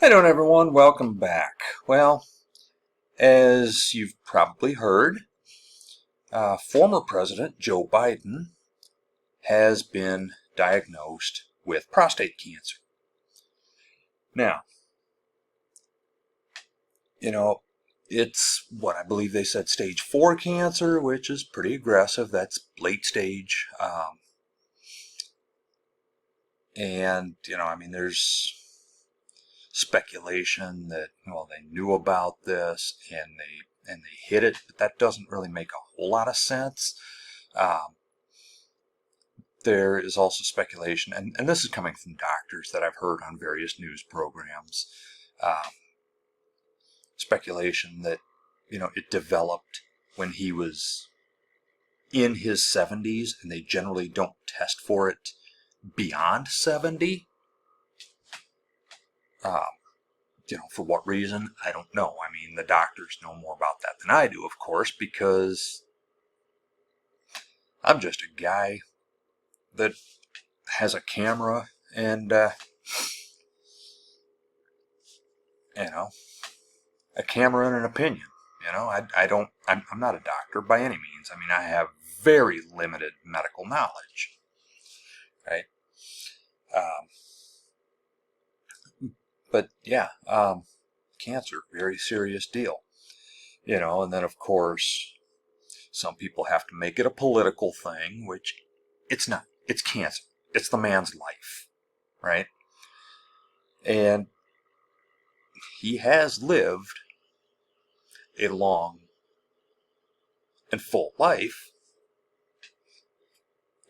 Hey doing everyone, welcome back. Well, as you've probably heard, former President Joe Biden has been diagnosed with prostate cancer. Now, you know, it's what I believe they said stage 4 cancer, which is pretty aggressive. That's late stage. There's speculation that, well, they knew about this and they hid it, but that doesn't really make a whole lot of sense. There is also speculation, and this is coming from doctors that I've heard on various news programs, speculation that, it developed when he was in his 70s, and they generally don't test for it beyond 70. For what reason, I don't know. I mean, the doctors know more about that than I do, of course, because I'm just a guy that has a camera and, a camera and an opinion. I'm not a doctor by any means. I mean, I have very limited medical knowledge, right? But yeah, cancer, very serious deal, and then of course, some people have to make it a political thing, which it's not. It's cancer. It's the man's life, right? And he has lived a long and full life,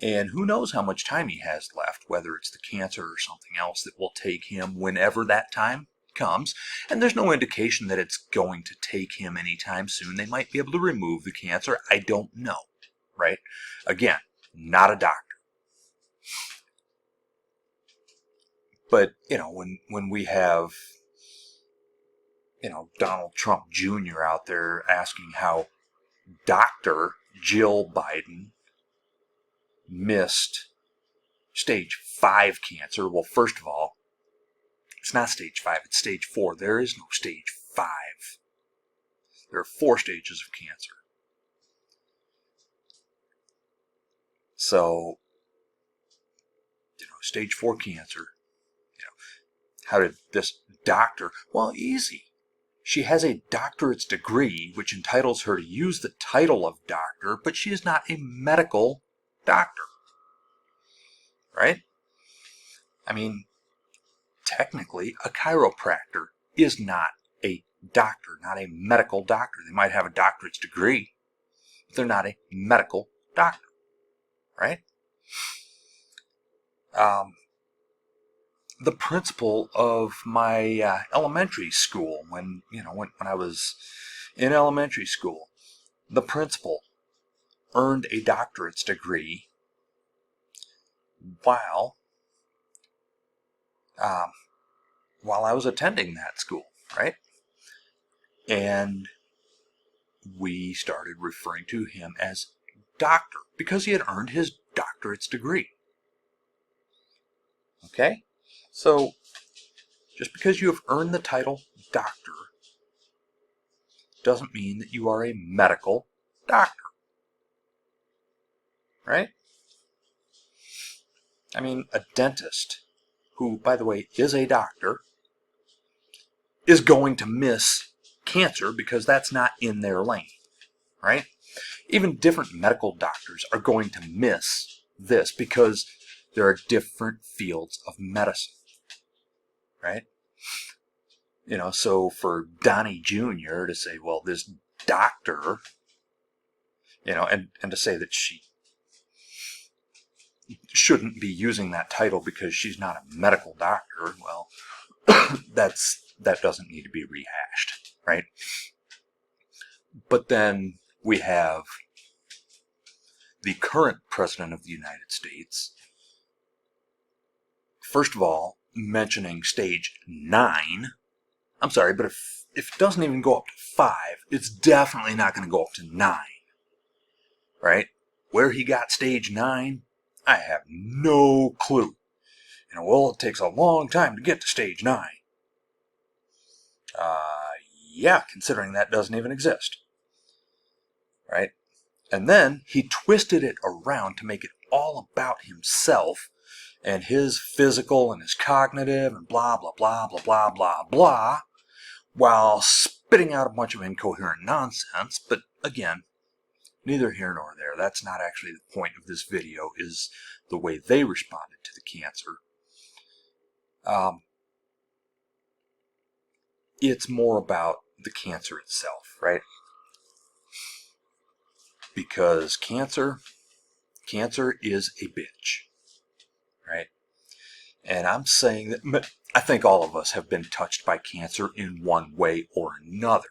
and who knows how much time he has left, whether it's the cancer or something else that will take him whenever that time comes. And there's no indication that it's going to take him anytime soon. They might be able to remove the cancer. I don't know, right? Again, not a doctor. But, when we have, Donald Trump Jr. out there asking how Dr. Jill Biden missed stage 5 cancer. Well, first of all, it's not stage 5, it's stage 4. There is no stage 5. There are 4 stages of cancer. So, stage 4 cancer. How did this doctor? Well, easy. She has a doctorate's degree, which entitles her to use the title of doctor, but she is not a medical doctor. Right? I mean, technically, a chiropractor is not a doctor, not a medical doctor. They might have a doctorate's degree, but they're not a medical doctor. Right? The principal of my elementary school, when I was in elementary school, the principal earned a doctorate's degree while I was attending that school, right? And we started referring to him as doctor because he had earned his doctorate's degree. Okay? So, just because you have earned the title doctor doesn't mean that you are a medical doctor. Right? I mean, a dentist, who, by the way, is a doctor, is going to miss cancer because that's not in their lane. Right? Even different medical doctors are going to miss this because there are different fields of medicine. Right? So for Donnie Jr. to say, well, this doctor, and to say that she shouldn't be using that title because she's not a medical doctor, well, that doesn't need to be rehashed, right? But then we have the current president of the United States, first of all, mentioning stage 9. I'm sorry, but if it doesn't even go up to 5, it's definitely not going to go up to 9. Right? Where he got stage 9, I have no clue. Well, it takes a long time to get to stage 9. Yeah, considering that doesn't even exist, right? And then he twisted it around to make it all about himself and his physical and his cognitive and blah, blah, blah, blah, blah, blah, blah, while spitting out a bunch of incoherent nonsense. But again, neither here nor there. That's not actually the point of this video, is the way they responded to the cancer. It's more about the cancer itself, right? Because cancer is a bitch, right? And I'm saying that I think all of us have been touched by cancer in one way or another,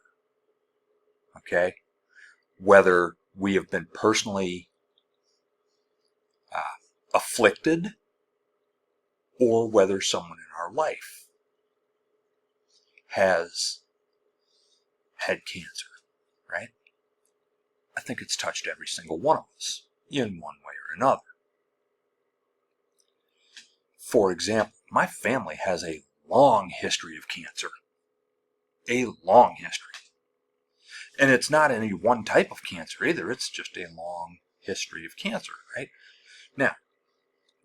okay? Whether we have been personally afflicted or whether someone in our life has had cancer, right? I think it's touched every single one of us in one way or another. For example, my family has a long history of cancer. A long history. And it's not any one type of cancer either. It's just a long history of cancer, right? Now,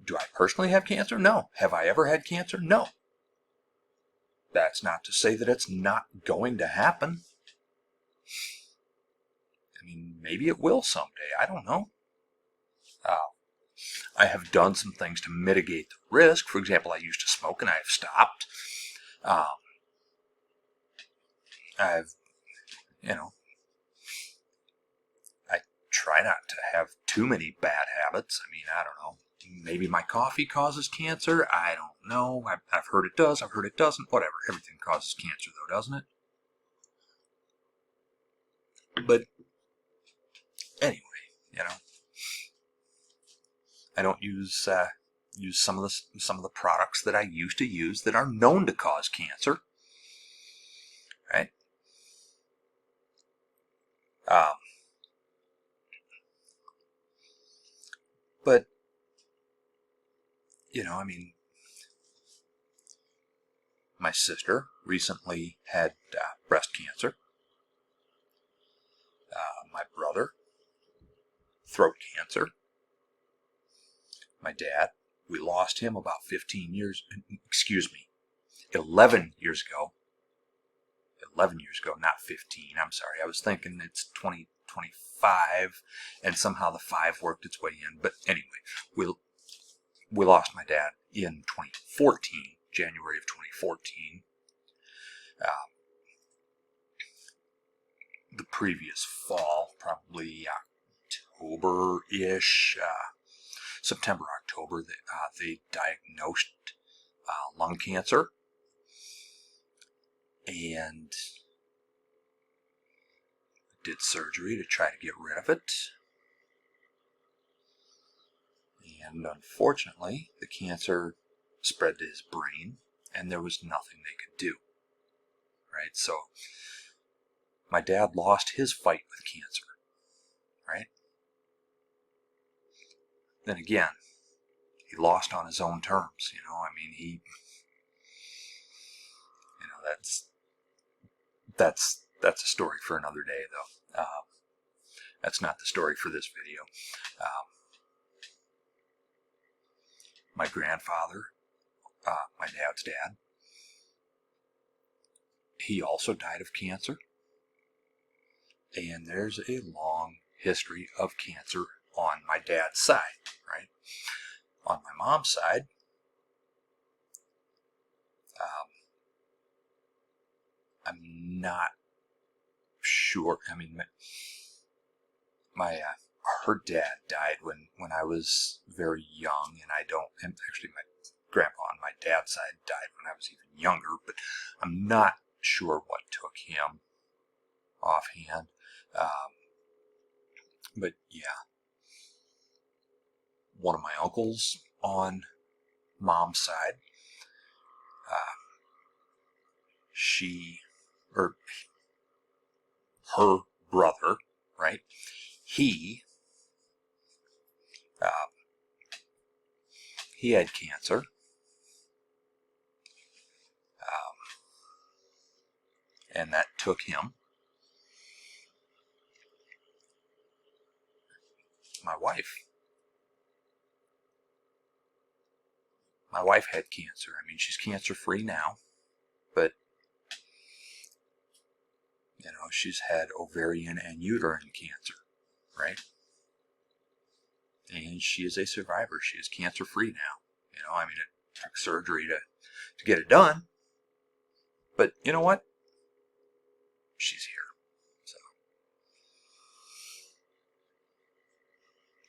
do I personally have cancer? No. Have I ever had cancer? No. That's not to say that it's not going to happen. I mean, maybe it will someday. I don't know. I have done some things to mitigate the risk. For example, I used to smoke and I have stopped. I've, I try not to have too many bad habits. I mean, I don't know. Maybe my coffee causes cancer. I don't know. I've heard it does. I've heard it doesn't. Whatever. Everything causes cancer, though, doesn't it? But anyway, I don't use some of the products that I used to use that are known to cause cancer, right? But I mean, my sister recently had breast cancer. My brother, throat cancer. My dad, we lost him about 11 years ago. 11 years ago, not 15. I'm sorry. I was thinking it's 2025, and somehow the 5 worked its way in. But anyway, we lost my dad in 2014, January of 2014. The previous fall, probably October-ish, September, October, they diagnosed lung cancer and did surgery to try to get rid of it. And unfortunately, the cancer spread to his brain, and there was nothing they could do. Right? So my dad lost his fight with cancer. Right? Then again, he lost on his own terms. I mean, that's a story for another day, though. That's not the story for this video. My grandfather, my dad's dad, he also died of cancer. And there's a long history of cancer on my dad's side, right? On my mom's side, I'm not sure. I mean, her dad died when I was very young, and actually my grandpa on my dad's side died when I was even younger, but I'm not sure what took him offhand. But yeah, one of my uncles on mom's side, her brother, right? He had cancer. and that took him. My wife. My wife had cancer. I mean, she's cancer-free now, but, she's had ovarian and uterine cancer, right? And she is a survivor. She is cancer-free now. I mean, it took surgery to get it done, but you know what? She's here. So,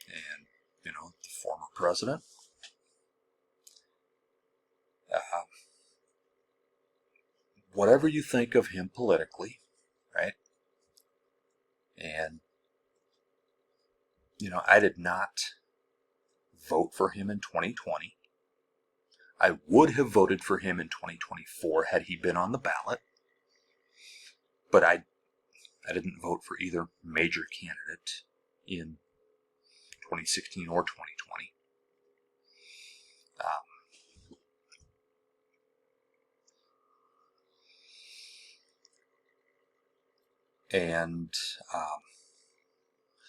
and, the former president, whatever you think of him politically, right? And, I did not vote for him in 2020. I would have voted for him in 2024 had he been on the ballot. But I didn't vote for either major candidate in 2016 or 2020.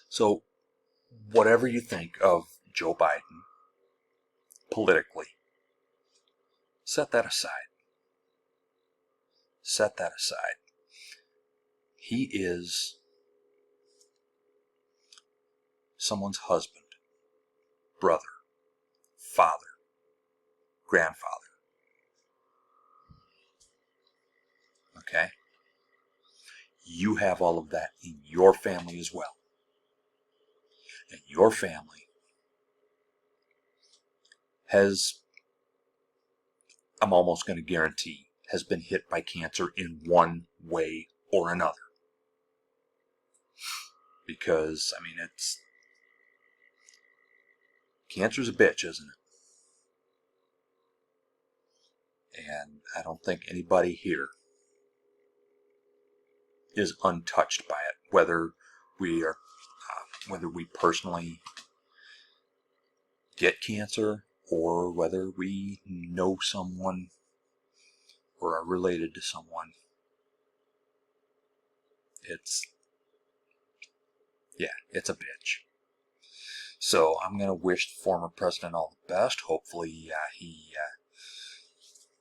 So whatever you think of Joe Biden politically, set that aside. Set that aside. He is someone's husband, brother, father, grandfather. Okay? You have all of that in your family as well. And your family has, I'm almost going to guarantee, has been hit by cancer in one way or another. Because, I mean, cancer's a bitch, isn't it? And I don't think anybody here is untouched by it, whether we personally get cancer or whether we know someone or are related to someone. It's a bitch. So I'm going to wish the former president all the best. Hopefully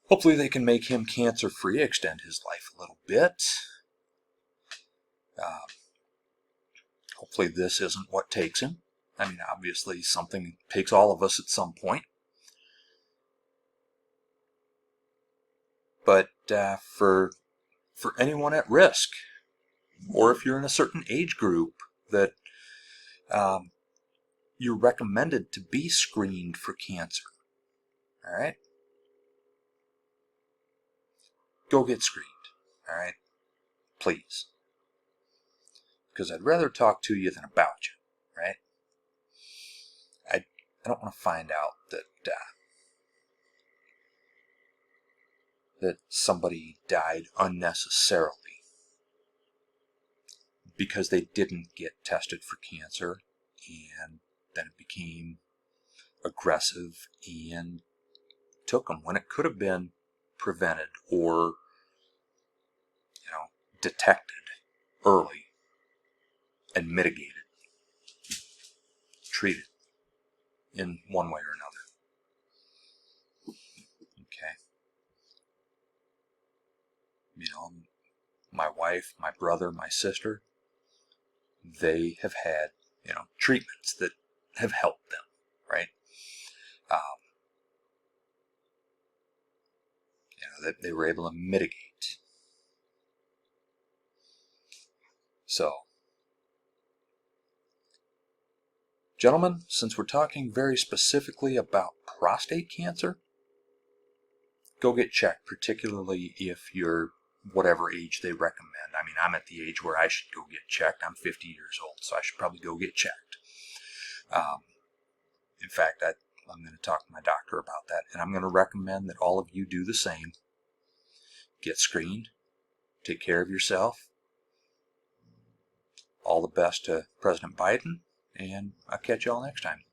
hopefully they can make him cancer-free, extend his life a little bit. Hopefully this isn't what takes him. I mean, obviously something takes all of us at some point. But for anyone at risk, or if you're in a certain age group that you're recommended to be screened for cancer, all right? Go get screened, all right? Please. Because I'd rather talk to you than about you, right? I don't want to find out that somebody died unnecessarily because they didn't get tested for cancer, and then it became aggressive and took them when it could have been prevented or detected early and mitigated, treated in one way or another. Okay. My wife, my brother, my sister, they have had, treatments that have helped them, right? That they were able to mitigate. So, gentlemen, since we're talking very specifically about prostate cancer, go get checked, particularly if you're whatever age they recommend. I mean, I'm at the age where I should go get checked. I'm 50 years old, so I should probably go get checked. In fact, I'm going to talk to my doctor about that, and I'm going to recommend that all of you do the same. Get screened. Take care of yourself. All the best to President Biden, and I'll catch you all next time.